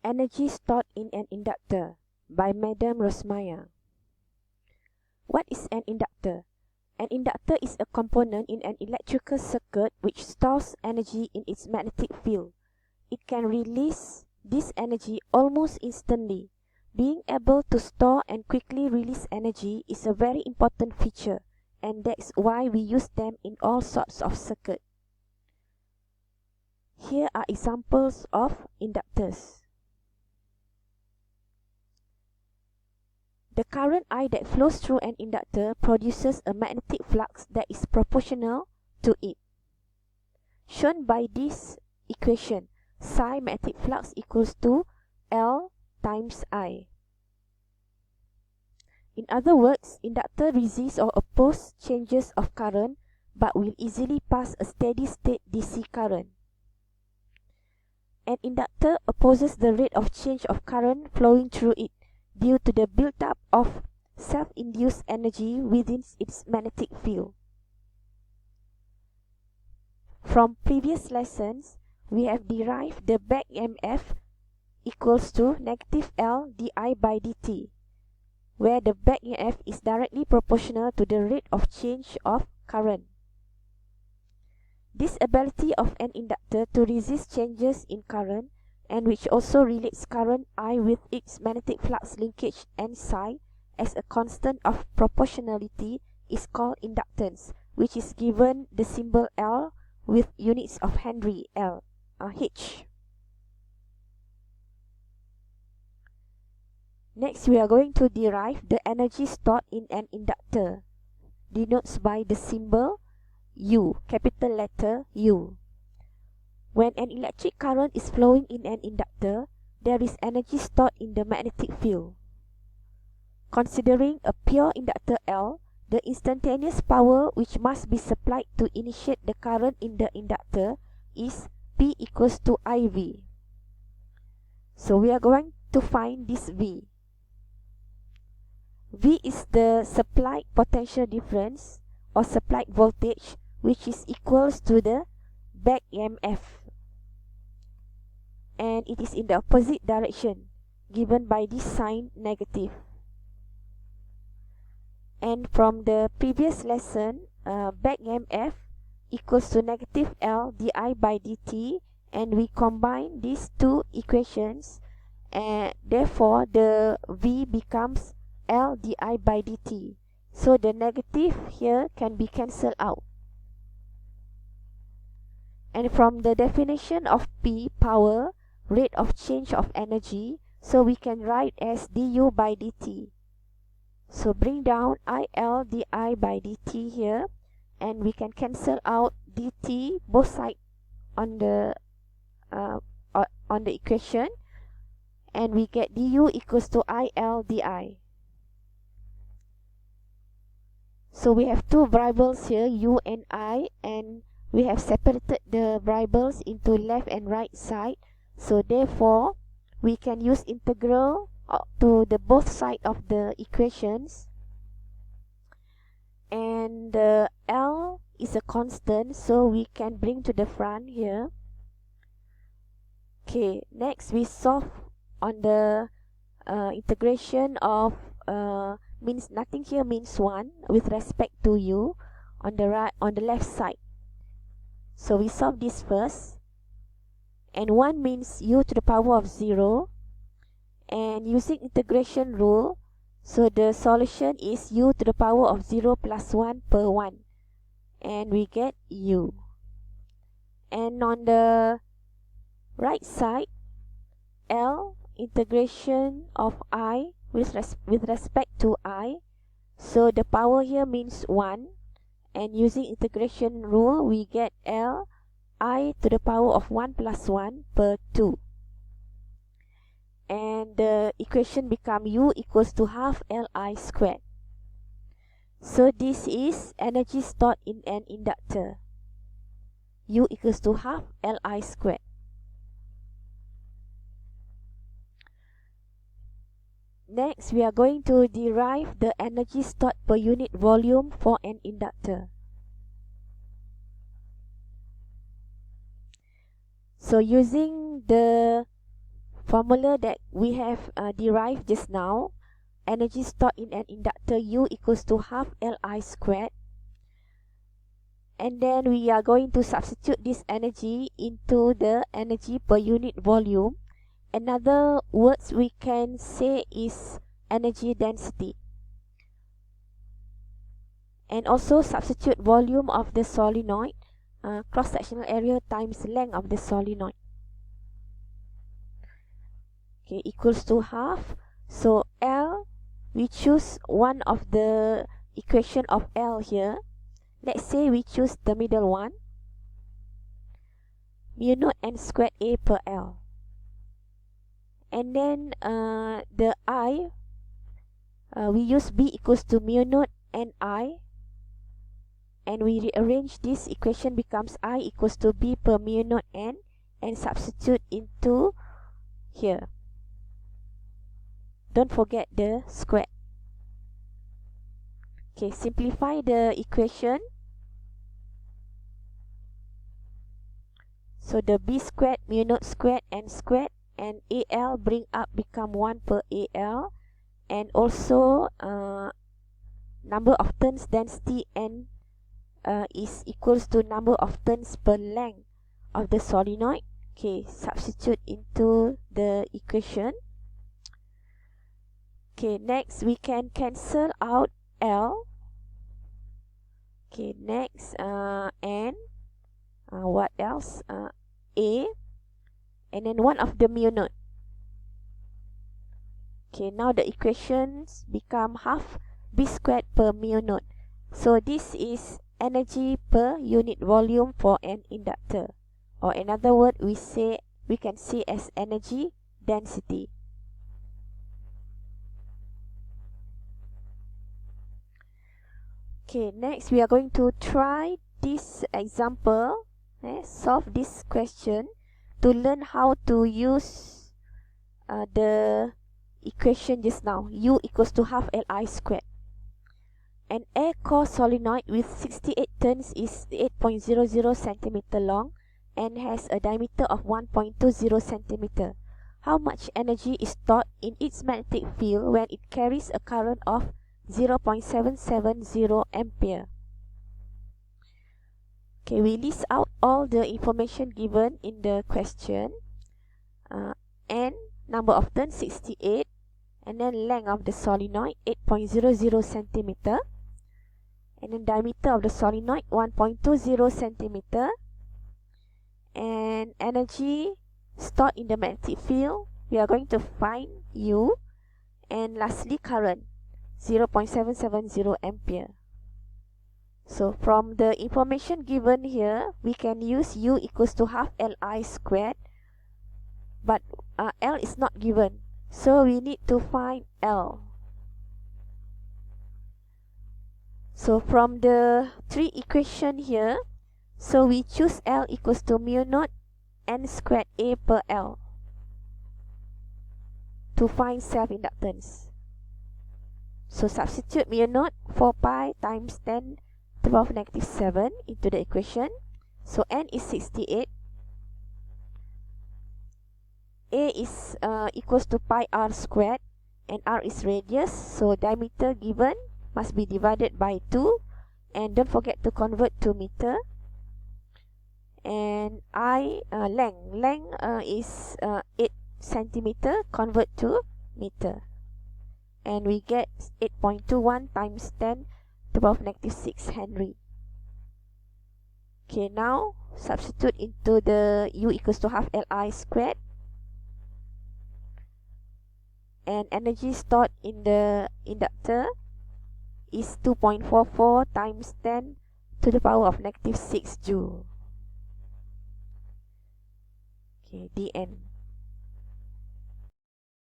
Energy stored in an inductor by Madame Rosmaya. What is an inductor? An inductor is a component in an electrical circuit which stores energy in its magnetic field. It can release this energy almost instantly. Being able to store and quickly release energy is a very important feature, and that's why we use them in all sorts of circuits. Here are examples of inductors. The current I that flows through an inductor produces a magnetic flux that is proportional to it. Shown by this equation, psi magnetic flux equals to L times I. In other words, inductor resists or opposes changes of current but will easily pass a steady state DC current. An inductor opposes the rate of change of current flowing through it due to the build-up of self-induced energy within its magnetic field. From previous lessons, we have derived the back EMF equals to negative L di by dt, where the back EMF is directly proportional to the rate of change of current. This ability of an inductor to resist changes in current, and which also relates current I with its magnetic flux linkage and psi as a constant of proportionality, is called inductance, which is given the symbol L with units of Henry H. Next, we are going to derive the energy stored in an inductor, denotes by the symbol U, capital letter U. When an electric current is flowing in an inductor, there is energy stored in the magnetic field. Considering a pure inductor L, the instantaneous power which must be supplied to initiate the current in the inductor is P equals to IV. So we are going to find this V. V is the supplied potential difference or supplied voltage, which is equals to the back EMF, and it is in the opposite direction, given by this sign negative. And from the previous lesson, back EMF equals to negative L di by dt, and we combine these two equations, and therefore the V becomes L di by dt. So the negative here can be cancelled out. And from the definition of P, power, rate of change of energy, so we can write as du by dt. So bring down IL di by dt here, and we can cancel out dt both sides on the equation, and we get du equals to IL di. So we have two variables here, u and I, and we have separated the variables into left and right side. So therefore, we can use integral to the both sides of the equations. And the L is a constant, so we can bring to the front here. Okay, next we solve on the integration of means nothing here means 1 with respect to u on the left side. So we solve this first, and 1 means u to the power of 0, and using integration rule, so the solution is u to the power of 0 plus 1 per 1, and we get u. And on the right side, L integration of I with respect to I, so the power here means 1, and using integration rule we get L I to the power of 1 plus 1 per 2, and the equation become U equals to half Li squared. So this is energy stored in an inductor, U equals to half Li squared. Next, we are going to derive the energy stored per unit volume for an inductor. So using the formula that we have derived just now, energy stored in an inductor U equals to half Li squared. And then we are going to substitute this energy into the energy per unit volume. Another words we can say is energy density. And also substitute volume of the solenoid, cross-sectional area times length of the solenoid. Okay, equals to half. So L, we choose one of the equation of L here. Let's say we choose the middle one, mu naught n squared A per L. And then the I, we use B equals to mu naught n I. And we rearrange this equation becomes I equals to B per mu naught n, and substitute into here. Don't forget the square. Okay, simplify the equation. So the B squared, mu naught squared, n squared, and AL bring up become 1 per AL. And also number of turns density n is equals to number of turns per length of the solenoid. Okay, substitute into the equation. Okay, next we can cancel out L. Okay, next N. What else? A. And then one of the mu naught. Okay, now the equations become half B squared per mu naught. So this is energy per unit volume for an inductor, or another word we can say as energy density. Okay, next we are going to try this example, solve this question to learn how to use the equation just now, U equals to half Li squared. An air core solenoid with 68 turns is 8.00 cm long and has a diameter of 1.20 cm. How much energy is stored in its magnetic field when it carries a current of 0.770 ampere? Okay, we list out all the information given in the question. N, number of turns 68, and then length of the solenoid 8.00 cm, and then diameter of the solenoid 1.20 cm, and energy stored in the magnetic field we are going to find U, and lastly current 0.770 ampere. So from the information given here, we can use U equals to half Li squared, but L is not given, so we need to find L. So from the three equation here, so we choose L equals to mu naught n squared A per L to find self-inductance. So substitute mu naught 4 pi times 10 to the power of negative 7 into the equation. So n is 68. A is equals to pi r squared, and r is radius, so diameter given must be divided by 2, and don't forget to convert to meter. And I length is 8 centimeter, convert to meter, and we get 8.21 times 10 to the power of negative 6 Henry. Okay, now substitute into the U equals to half Li squared, and energy stored in the inductor is 2.44 times 10 to the power of negative 6 joule. Okay, the end.